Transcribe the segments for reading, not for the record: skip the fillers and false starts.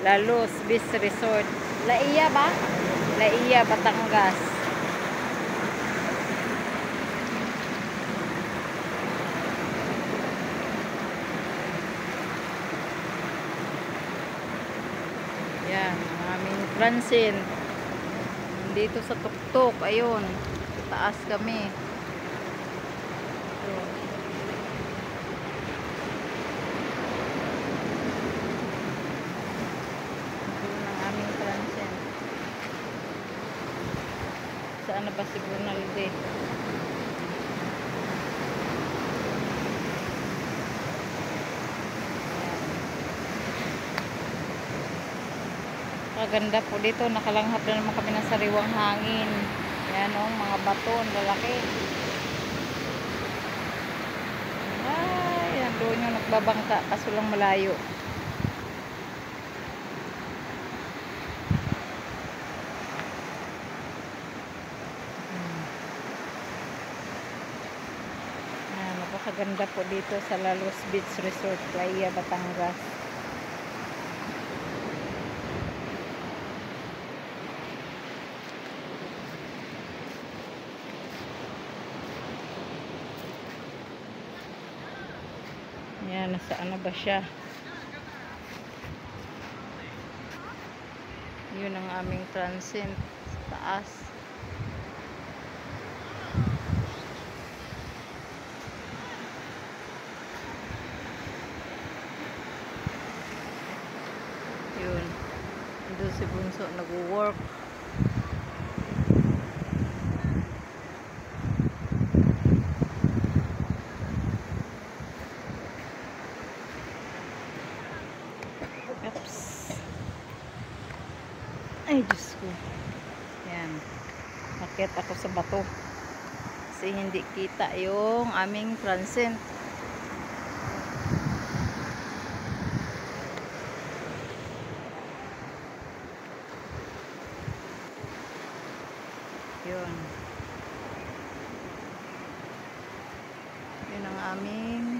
Lalos Beach Resort. Laiya ba? Laiya, Batangas. Yan, ang aming Francine. Dito sa tuktok, ayun. Taas kami. Ayun. Ayun ang aming Francine. Saan na ba si Brunalde? Kaganda po dito, nakalanghap na naman kami ng sariwang hangin. Yan o, mga bato, ang lalaki. Ay, nandoon yung nagbabangka, kaso lang malayo. Yan, napakaganda po dito sa Lalos Beach Resort, Playa, Batangas. Yan, nasaan na ba siya? Yun ang aming Francine sa taas. Yun. Doon si Bunso nag-work. Oops. Ay, Diyos ko. Yan. Bakit ako sa bato? Kasi hindi kita yung aming Francine. Yun. Yun ang aming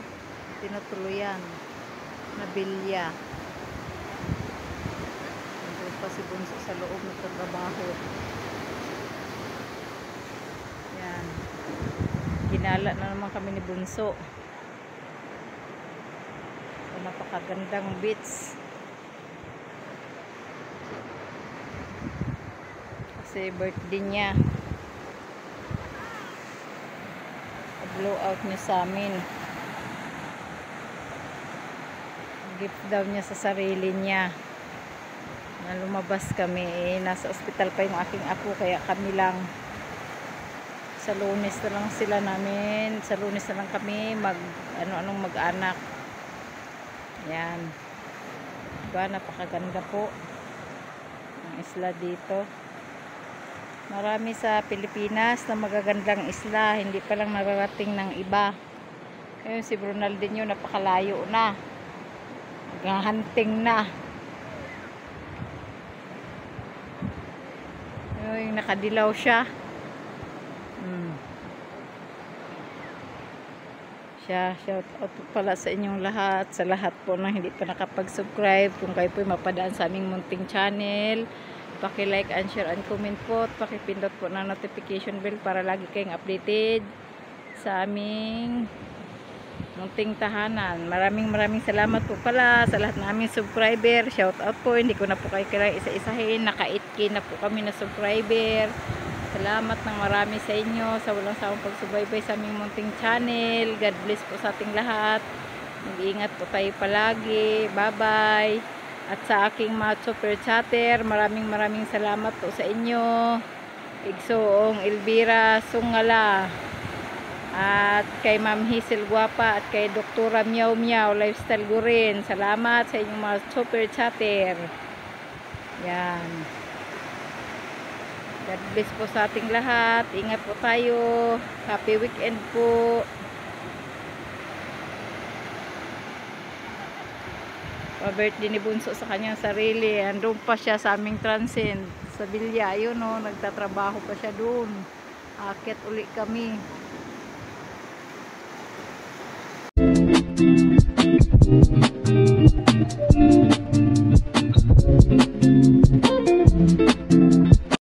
tinutuluyan na bilya. Pa si Bunso sa loob nagtatrabaho. Yan. Ginala na naman kami ni Bunso. So, napakagandang beach. Kasi birthday niya. Blow out niya sa amin. Gift daw niya sa sarili niya. Na lumabas kami, nasa ospital pa yung aking apo, kaya kami lang sa Lunes na lang sila namin, sa Lunes na lang kami anong mag-anak. Yan, diba, napakaganda po ang isla dito. Marami sa Pilipinas na magagandang isla, hindi pa lang nararating ng iba. Ngayon si Brunaldinho napakalayo na, naghahunting na. Ay, nakadilaw siya. Shout out pala sa inyong lahat, sa lahat po na hindi pa nakapag-subscribe. Kung kayo po mapadaan sa aming munting channel, paki-like and share and comment po, at paki-pindot po ng notification bell para lagi kayong updated sa aming munting tahanan. Maraming salamat po pala sa lahat ng aming subscriber. Shout out po, hindi ko na po kayo kailangan isa-isahin, naka-8K na po kami na subscriber. Salamat ng marami sa inyo sa walang sawang pagsubaybay sa aming munting channel. God bless po sa ating lahat. Mag-iingat po tayo palagi. Bye-bye. At sa aking mga super chatter, maraming salamat po sa inyo. Igsoong Elvira Sungala, at kay Ma'am Hazel Guapa, at kay Doktora Miao Miao Lifestyle Gurin. Salamat sa inyong mga super chatter. Yan. God bless po sa ating lahat. Ingat po tayo. Happy weekend po. Pa-birthday ni Bunso sa kanyang sarili. Andun pa siya sa aming Transcend sa Bilya. Ayun o, nagtatrabaho pa siya dun. Akit uli kami.